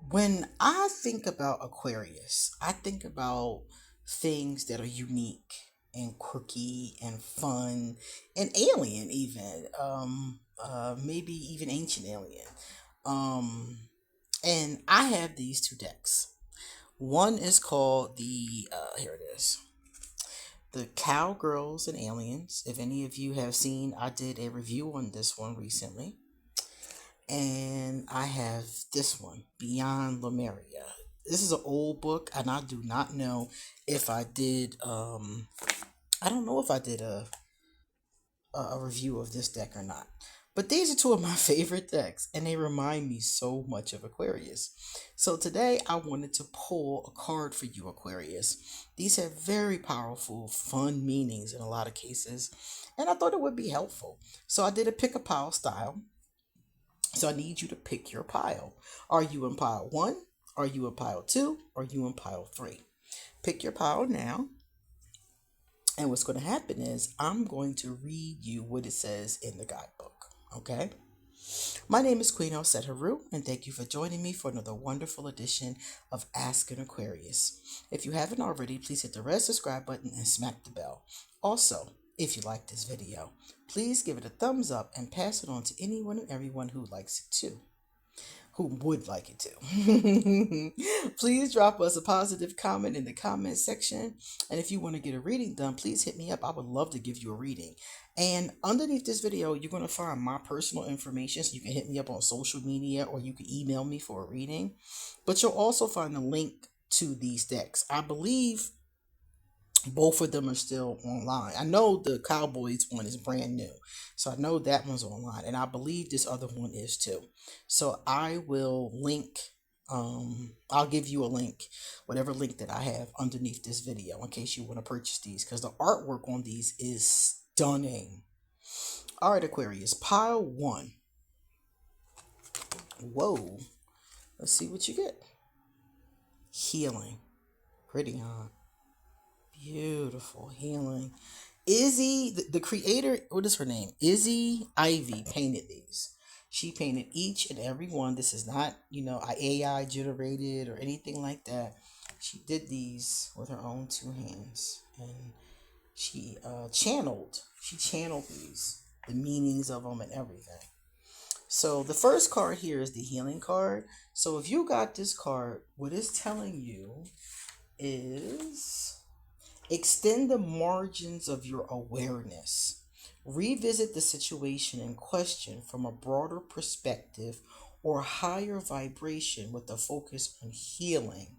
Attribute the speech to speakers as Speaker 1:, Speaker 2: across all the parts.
Speaker 1: When I think about Aquarius, I think about things that are unique and quirky and fun and alien, even. Maybe even ancient alien. Um, and I have these two decks. One is called here it is, the Cowgirls and Aliens. If any of you have seen, I did a review on this one recently. And I have this one, Beyond Lemuria. This is an old book, and I do not know if I did. I don't know if I did a review of this deck or not. But these are two of my favorite decks, and they remind me so much of Aquarius. So today I wanted to pull a card for you, Aquarius. These have very powerful, fun meanings in a lot of cases, and I thought it would be helpful. So I did a pick a pile style. So I need you to pick your pile. Are you in pile one? Are you in pile two? Are you in pile three? Pick your pile now. And what's going to happen is I'm going to read you what it says in the guidebook. Okay? My name is QueenAusetHeru, and thank you for joining me for another wonderful edition of Ask an Aquarius. If you haven't already, please hit the red subscribe button and smack the bell. Also, if you like this video, please give it a thumbs up and pass it on to anyone and everyone who likes it too. Who would like it too. Please drop us a positive comment in the comment section. And if you want to get a reading done, please hit me up. I would love to give you a reading. And underneath this video, you're going to find my personal information. So you can hit me up on social media or you can email me for a reading. But you'll also find a link to these decks. I believe both of them are still online. I know the Cowboys one is brand new. So I know that one's online. And I believe this other one is too. So I will link, I'll give you a link, whatever link that I have underneath this video in case you want to purchase these. Because the artwork on these is stunning. All right, Aquarius, pile one. Whoa. Let's see what you get. Healing. Pretty, huh? Beautiful healing. Izzy, the creator, what is her name? Izzy Ivy painted these. She painted each and every one. This is not, AI generated or anything like that. She did these with her own two hands, and she channeled these, the meanings of them and everything. So the first card here is the healing card. So if you got this card, what it's telling you is extend the margins of your awareness. Revisit the situation in question from a broader perspective or higher vibration with a focus on healing.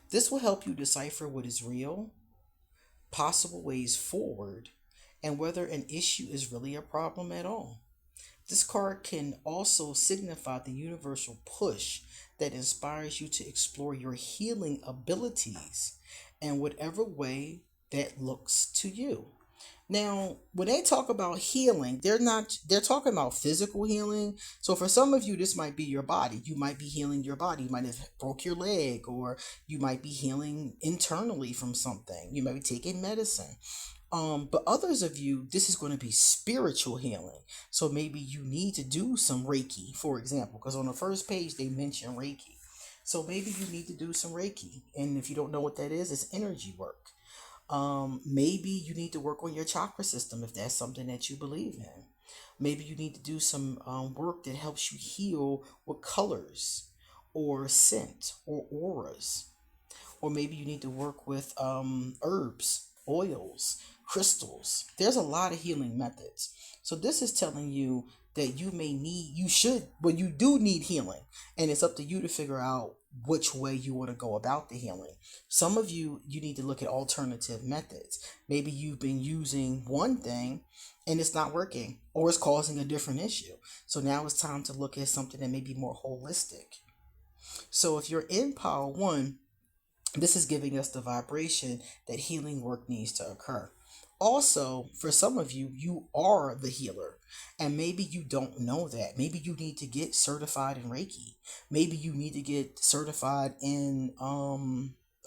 Speaker 1: This will help you decipher what is real, possible ways forward, and whether an issue is really a problem at all. This card can also signify the universal push that inspires you to explore your healing abilities in whatever way that looks to you. Now, when they talk about healing, they're talking about physical healing. So for some of you, this might be your body. You might be healing your body. You might have broke your leg, or you might be healing internally from something. You might be taking medicine. But others of you, this is going to be spiritual healing. So maybe you need to do some Reiki, for example, because on the first page they mention Reiki. So maybe you need to do some Reiki. And if you don't know what that is, it's energy work. Maybe you need to work on your chakra system if that's something that you believe in. Maybe you need to do some work that helps you heal with colors or scent or auras. Or maybe you need to work with herbs, oils, crystals. There's a lot of healing methods. So this is telling you that you do need healing. And it's up to you to figure out which way you want to go about the healing. Some of you need to look at alternative methods. Maybe you've been using one thing and it's not working, or it's causing a different issue. So now it's time to look at something that may be more holistic. So if you're in pile one, this is giving us the vibration that healing work needs to occur. Also, for some of you, you are the healer, and maybe you don't know that. Maybe you need to get certified in Reiki. Maybe you need to get certified in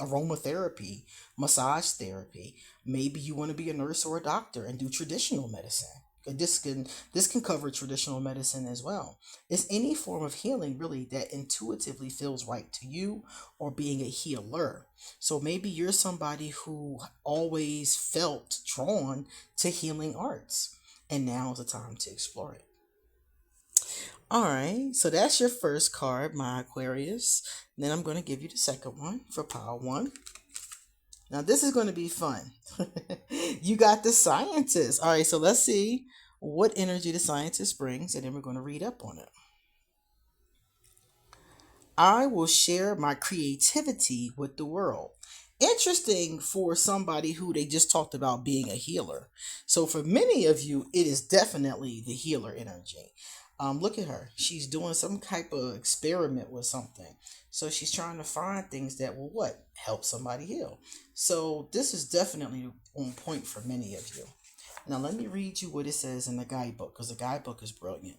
Speaker 1: aromatherapy, massage therapy. Maybe you want to be a nurse or a doctor and do traditional medicine. This can cover traditional medicine as well. It's any form of healing really that intuitively feels right to you, or being a healer. So maybe you're somebody who always felt drawn to healing arts, and now is the time to explore it. All right, so that's your first card, my Aquarius. Then I'm going to give you the second one for pile one. Now this is going to be fun. You got the scientist. All right, so let's see what energy the scientist brings, and then we're going to read up on it. I will share my creativity with the world. Interesting for somebody who they just talked about being a healer. So for many of you, it is definitely the healer energy. Look at her. She's doing some type of experiment with something. So she's trying to find things that will what? Help somebody heal. So this is definitely on point for many of you. Now let me read you what it says in the guidebook, because the guidebook is brilliant.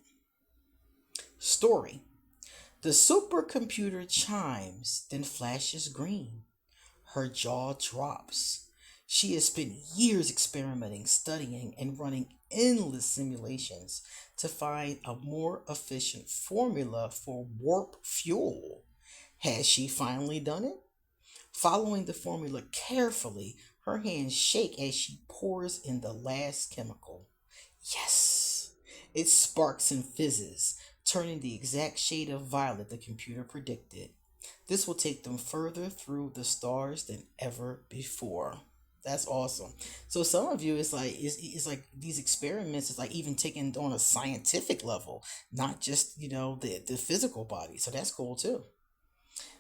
Speaker 1: Story. The supercomputer chimes, then flashes green. Her jaw drops. She has spent years experimenting, studying, and running endless simulations to find a more efficient formula for warp fuel. Has she finally done it? Following the formula carefully, her hands shake as she pours in the last chemical. Yes! It sparks and fizzes, turning the exact shade of violet the computer predicted. This will take them further through the stars than ever before. That's awesome. So some of you, it's like these experiments is like even taken on a scientific level, not just the physical body. So that's cool too.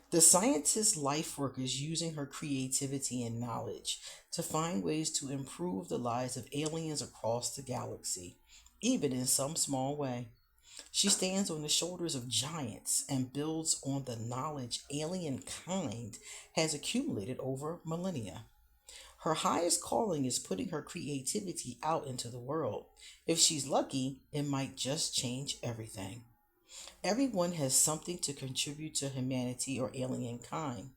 Speaker 1: The scientist's life work is using her creativity and knowledge to find ways to improve the lives of aliens across the galaxy, even in some small way. She stands on the shoulders of giants and builds on the knowledge alien kind has accumulated over millennia. Her highest calling is putting her creativity out into the world. If she's lucky, it might just change everything. Everyone has something to contribute to humanity or alien kind.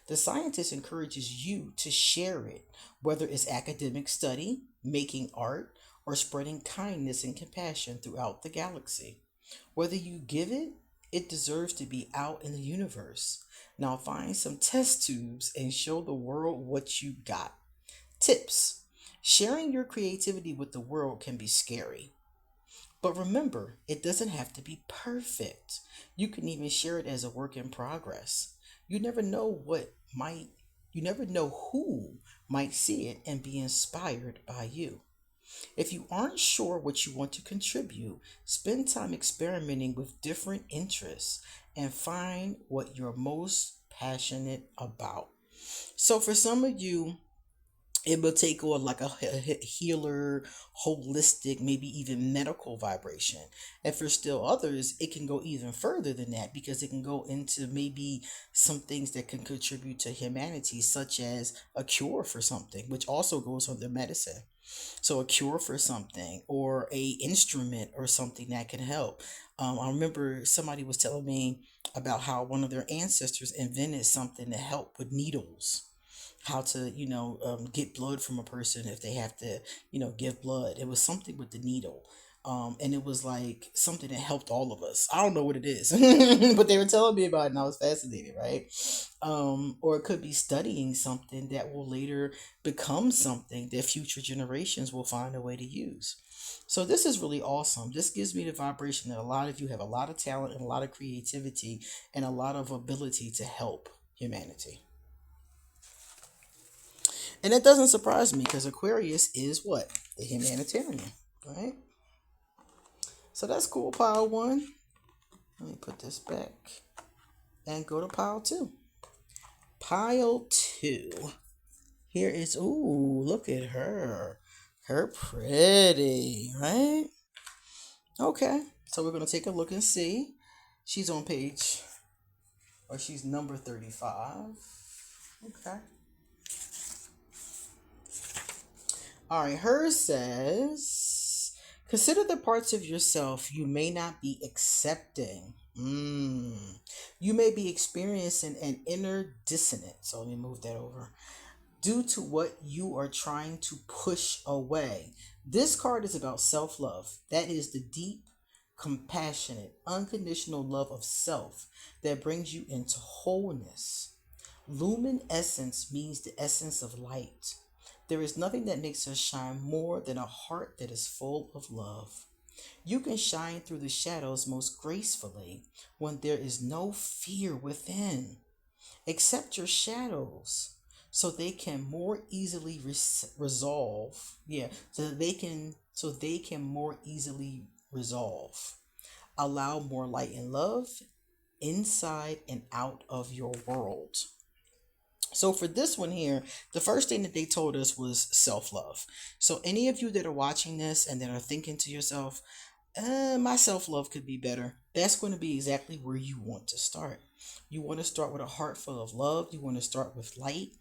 Speaker 1: The scientist encourages you to share it, whether it's academic study, making art, or spreading kindness and compassion throughout the galaxy. Whether you give it, it deserves to be out in the universe. Now find some test tubes and show the world what you got. Tips. Sharing your creativity with the world can be scary. But remember, it doesn't have to be perfect. You can even share it as a work in progress. You never know you never know who might see it and be inspired by you. If you aren't sure what you want to contribute, spend time experimenting with different interests and find what you're most passionate about. So for some of you, it will take on like a healer, holistic, maybe even medical vibration. And for still others, it can go even further than that, because it can go into maybe some things that can contribute to humanity, such as a cure for something, which also goes under medicine. So a cure for something, or a instrument or something that can help. I remember somebody was telling me about how one of their ancestors invented something to help with needles, how to get blood from a person if they have to give blood. It was something with the needle, and it was like something that helped all of us. I don't know what it is, but they were telling me about it and I was fascinated, right? Or it could be studying something that will later become something that future generations will find a way to use. So this is really awesome. This gives me the vibration that a lot of you have a lot of talent and a lot of creativity and a lot of ability to help humanity. And it doesn't surprise me, because Aquarius is what? The humanitarian, right? So that's cool, pile one. Let me put this back and go to pile two. Pile two. Here is, ooh, look at her. Her pretty, right? Okay, so we're going to take a look and see. She's on page, or she's number 35. Okay. All right, hers says, consider the parts of yourself you may not be accepting. You may be experiencing an inner dissonance. So let me move that over. due to what you are trying to push away. This card is about self love. That is the deep, compassionate, unconditional love of self that brings you into wholeness. Luminescence means the essence of light. There is nothing that makes us shine more than a heart that is full of love. You can shine through the shadows most gracefully when there is no fear within. Accept your shadows so they can more easily resolve. Yeah, so they can more easily resolve. Allow more light and love inside and out of your world. So for this one here, the first thing that they told us was self-love. So any of you that are watching this and that are thinking to yourself, my self-love could be better, that's going to be exactly where you want to start. You want to start with a heart full of love. You want to start with light.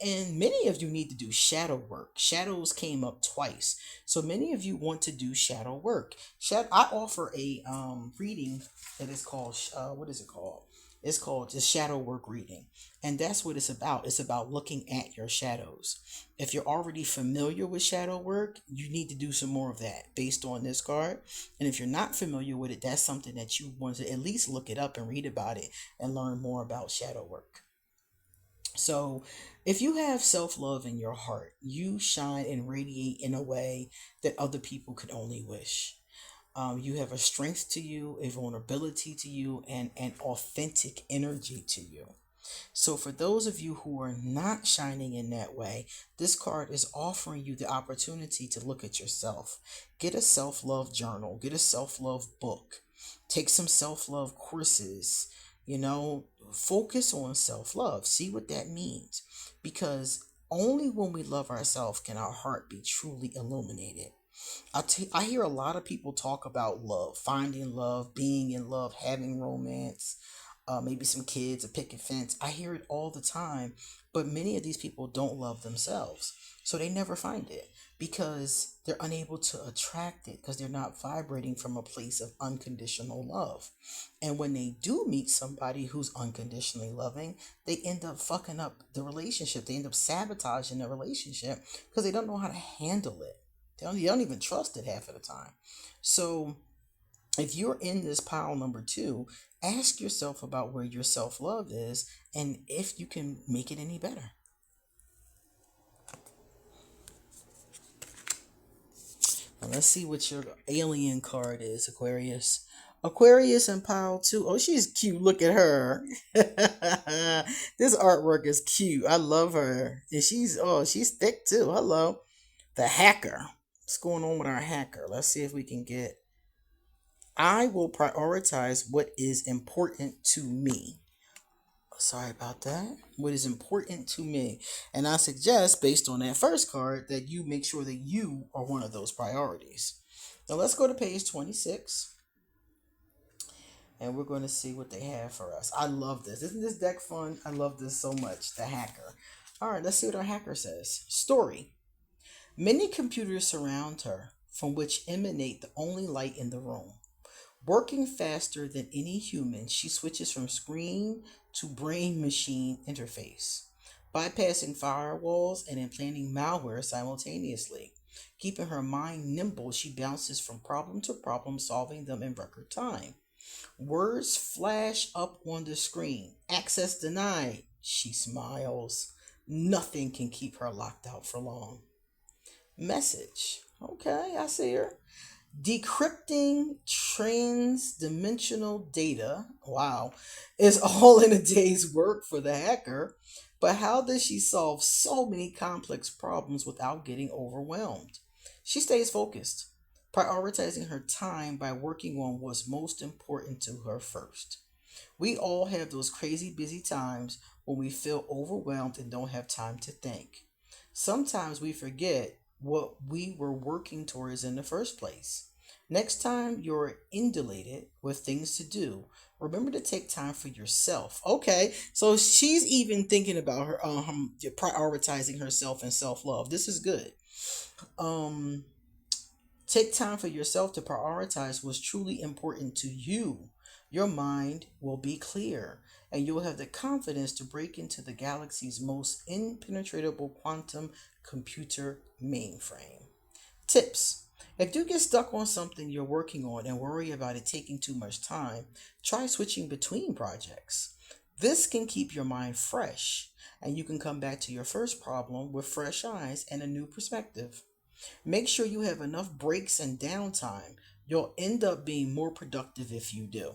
Speaker 1: And many of you need to do shadow work. Shadows came up twice. So many of you want to do shadow work. I offer a reading that is called, what is it called? It's called just shadow work reading. And that's what it's about. It's about looking at your shadows. If you're already familiar with shadow work, you need to do some more of that based on this card. And if you're not familiar with it, that's something that you want to at least look it up and read about it and learn more about shadow work. So, if you have self love in your heart, you shine and radiate in a way that other people could only wish. You have a strength to you, a vulnerability to you, and an authentic energy to you. So, for those of you who are not shining in that way, this card is offering you the opportunity to look at yourself. Get a self love journal, get a self love book, take some self love courses. You know, focus on self love. See what that means. Because only when we love ourselves can our heart be truly illuminated. I hear a lot of people talk about love, finding love, being in love, having romance, maybe some kids, a picket fence. I hear it all the time, but many of these people don't love themselves. So they never find it because they're unable to attract it because they're not vibrating from a place of unconditional love. And when they do meet somebody who's unconditionally loving, they end up fucking up the relationship. They end up sabotaging the relationship because they don't know how to handle it. They don't even trust it half of the time. So if you're in this pile number two, ask yourself about where your self love is and if you can make it any better. Now let's see what your alien card is, Aquarius. Aquarius in pile two. Oh, she's cute. Look at her. This artwork is cute. I love her. And she's thick too. Hello. The hacker. What's going on with our hacker? Let's see if we can get. I will prioritize what is important to me. Sorry about that. What is important to me. And I suggest, based on that first card, that you make sure that you are one of those priorities. Now let's go to page 26. And we're going to see what they have for us. I love this. Isn't this deck fun? I love this so much. The hacker. All right, let's see what our hacker says. Story. Many computers surround her, from which emanate the only light in the room. Working faster than any human, she switches from screen to brain machine interface, bypassing firewalls and implanting malware simultaneously. Keeping her mind nimble, she bounces from problem to problem, solving them in record time. Words flash up on the screen. Access denied. She smiles. Nothing can keep her locked out for long. Message. Okay, I see her. Decrypting trans-dimensional data, wow, is all in a day's work for the hacker. But how does she solve so many complex problems without getting overwhelmed? She stays focused, prioritizing her time by working on what's most important to her first. We all have those crazy busy times when we feel overwhelmed and don't have time to think. Sometimes we forget what we were working towards in the first place. Next time you're inundated with things to do, remember to take time for yourself. Okay, so she's even thinking about her prioritizing herself and self love. This is good. Um, Take time for yourself to prioritize what's truly important to you. Your mind will be clear, and you'll have the confidence to break into the galaxy's most impenetrable quantum computer mainframe. Tips: if you get stuck on something you're working on and worry about it taking too much time, try switching between projects. This can keep your mind fresh, and you can come back to your first problem with fresh eyes and a new perspective. Make sure you have enough breaks and downtime. You'll end up being more productive if you do.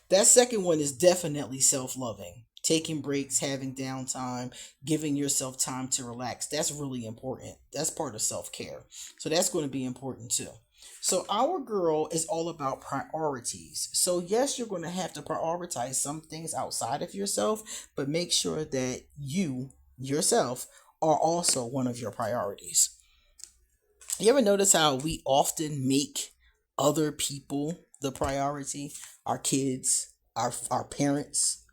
Speaker 1: That second one is definitely self loving. Taking breaks, having downtime, giving yourself time to relax. That's really important. That's part of self care. So that's going to be important too. So, our girl is all about priorities. So, yes, you're going to have to prioritize some things outside of yourself, but make sure that you, yourself, are also one of your priorities. You ever notice how we often make other people the priority? Our kids, our parents,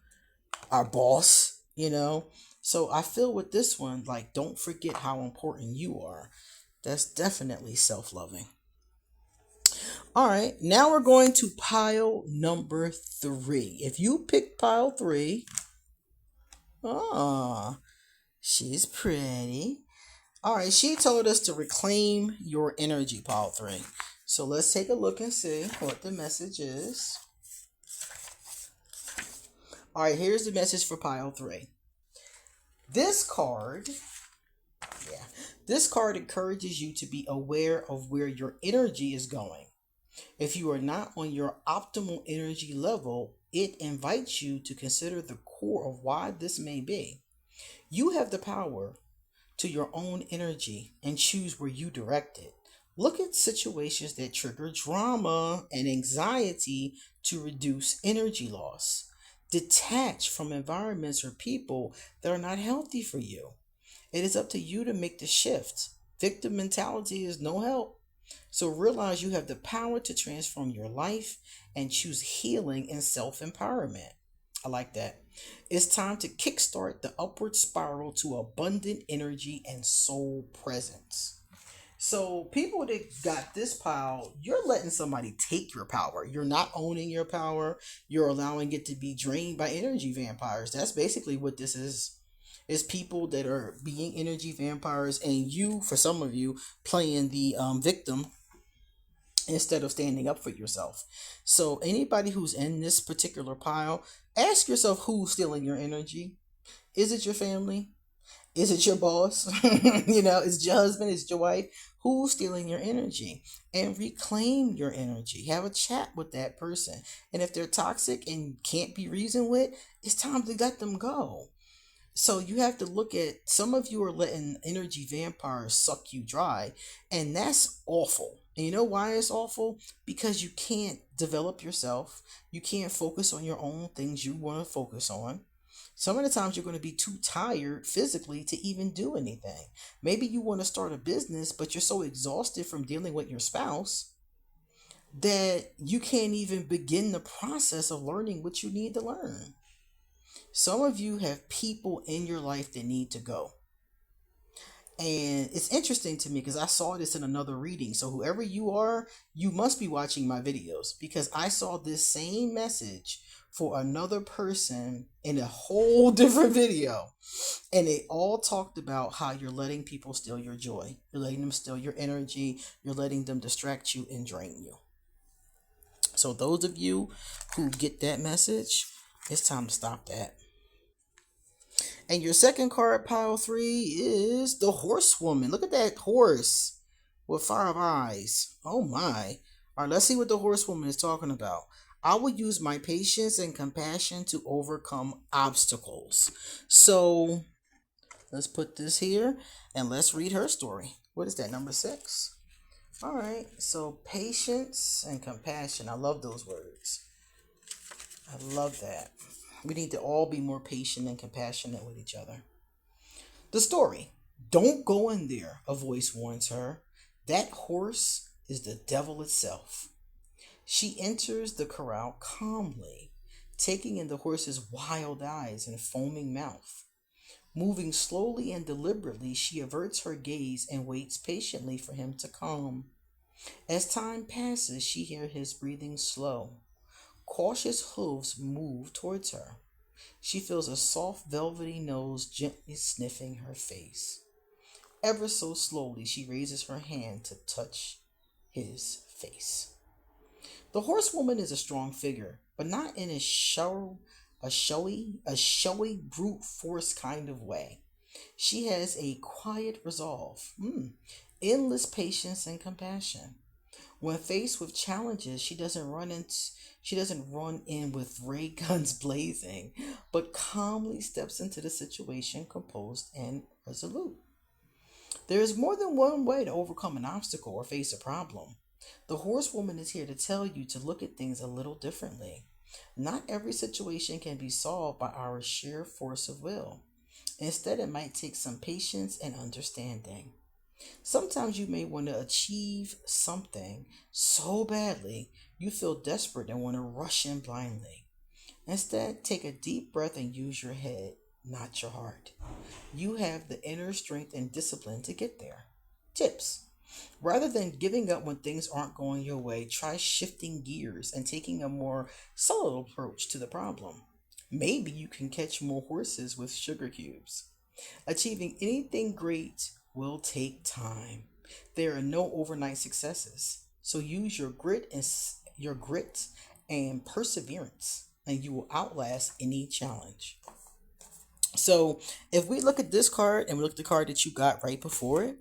Speaker 1: our boss, you know? So I feel with this one, like, don't forget how important you are. That's definitely self loving. All right, now we're going to pile number three. If you pick pile three, ah, she's pretty. All right, she told us to reclaim your energy, pile three. So let's take a look and see what the message is. All right, here's the message for pile three. This card, yeah, this card encourages you to be aware of where your energy is going. If you are not on your optimal energy level, it invites you to consider the core of why this may be. You have the power to your own energy and choose where you direct it. Look at situations that trigger drama and anxiety to reduce energy loss. Detach from environments or people that are not healthy for you. It is up to you to make the shift. Victim mentality is no help. So realize you have the power to transform your life and choose healing and self empowerment. I like that. It's time to kickstart the upward spiral to abundant energy and soul presence. So, people that got this pile, you're letting somebody take your power. You're not owning your power. You're allowing it to be drained by energy vampires. That's basically what this is. It's people that are being energy vampires, and you, for some of you, playing the victim instead of standing up for yourself. So, anybody who's in this particular pile, ask yourself who's stealing your energy. Is it your family? Is it your boss? Is it your husband? Is it your wife? Who's stealing your energy? And reclaim your energy. Have a chat with that person. And if they're toxic and can't be reasoned with, it's time to let them go. So you have to look at, some of you are letting energy vampires suck you dry, and that's awful. And you know why it's awful? Because you can't develop yourself. You can't focus on your own things you want to focus on. Some of the times you're going to be too tired physically to even do anything. Maybe you want to start a business, but you're so exhausted from dealing with your spouse that you can't even begin the process of learning what you need to learn. Some of you have people in your life that need to go. And it's interesting to me because I saw this in another reading. So, whoever you are, you must be watching my videos, because I saw this same message for another person in a whole different video. And they all talked about how you're letting people steal your joy. You're letting them steal your energy. You're letting them distract you and drain you. So, those of you who get that message, it's time to stop that. And your second card, pile three, is the horsewoman. Look at that horse with 5 eyes. Oh my. All right, let's see what the horsewoman is talking about. I will use my patience and compassion to overcome obstacles. So let's put this here and let's read her story. What is that, number 6? All right, so patience and compassion. I love those words. I love that. We need to all be more patient and compassionate with each other. The story. Don't go in there, a voice warns her. That horse is the devil itself. She enters the corral calmly, taking in the horse's wild eyes and foaming mouth. Moving slowly and deliberately, she averts her gaze and waits patiently for him to calm. As time passes, she hears his breathing slow, Cautious hooves move towards her. She feels a soft, velvety nose gently sniffing her face. Ever so slowly, she raises her hand to touch his face. The horsewoman is a strong figure, but not in a showy brute force kind of way. She has a quiet resolve, endless patience and compassion. When faced with challenges, she doesn't run in with ray guns blazing, but calmly steps into the situation composed and resolute. There is more than one way to overcome an obstacle or face a problem. The horsewoman is here to tell you to look at things a little differently. Not every situation can be solved by our sheer force of will. Instead, it might take some patience and understanding. Sometimes you may want to achieve something so badly you feel desperate and want to rush in blindly. Instead, take a deep breath and use your head, not your heart. You have the inner strength and discipline to get there. Tips. Rather than giving up when things aren't going your way, try shifting gears and taking a more subtle approach to the problem. Maybe you can catch more horses with sugar cubes. Achieving anything great will take time. There are no overnight successes. So use your grit and perseverance, and you will outlast any challenge. So if we look at this card and we look at the card that you got right before it,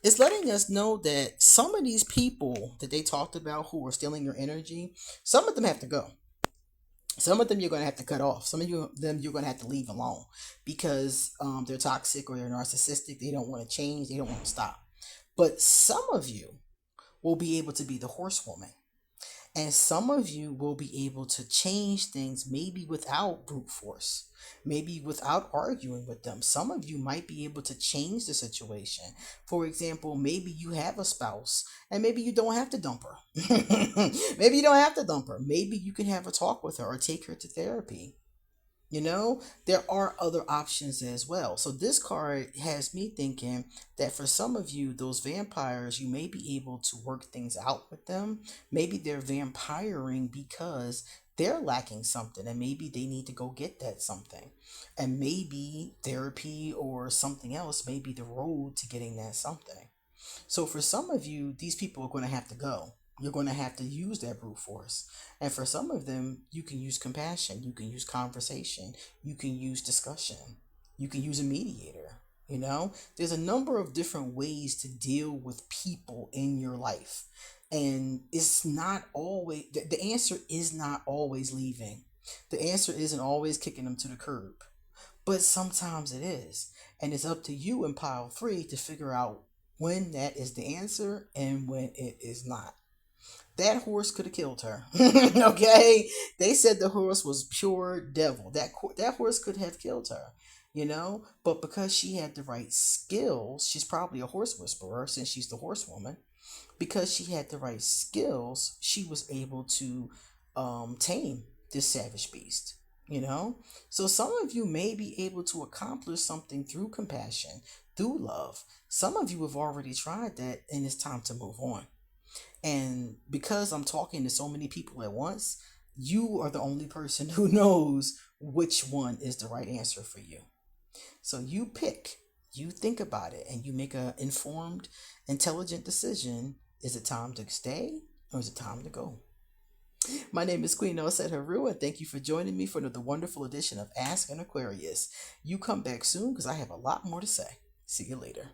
Speaker 1: it's letting us know that some of these people that they talked about who are stealing your energy, some of them have to go. Some of them you're going to have to cut off. Some of them you're going to have to leave alone because they're toxic or they're narcissistic. They don't want to change. They don't want to stop. But some of you will be able to be the horsewoman. And some of you will be able to change things maybe without brute force, maybe without arguing with them. Some of you might be able to change the situation. For example, maybe you have a spouse and maybe you don't have to dump her. Maybe you don't have to dump her. Maybe you can have a talk with her or take her to therapy. There are other options as well. So this card has me thinking that for some of you, those vampires, you may be able to work things out with them. Maybe they're vampiring because they're lacking something and maybe they need to go get that something. And maybe therapy or something else may be the road to getting that something. So for some of you, these people are going to have to go. You're going to have to use that brute force. And for some of them, you can use compassion, you can use conversation, you can use discussion, you can use a mediator. There's a number of different ways to deal with people in your life. And it's not always, the answer is not always leaving. The answer isn't always kicking them to the curb. But sometimes it is. And it's up to you in pile three to figure out when that is the answer and when it is not. That horse could have killed her. Okay? They said the horse was pure devil. That horse could have killed her. But because she had the right skills, she's probably a horse whisperer since she's the horsewoman. Because she had the right skills, she was able to tame this savage beast. So some of you may be able to accomplish something through compassion, through love. Some of you have already tried that, and it's time to move on. And because I'm talking to so many people at once, you are the only person who knows which one is the right answer for you. So you pick, you think about it, and you make an informed, intelligent decision. Is it time to stay or is it time to go? My name is QueenAusetHeru, and thank you for joining me for another wonderful edition of Ask an Aquarius. You come back soon because I have a lot more to say. See you later.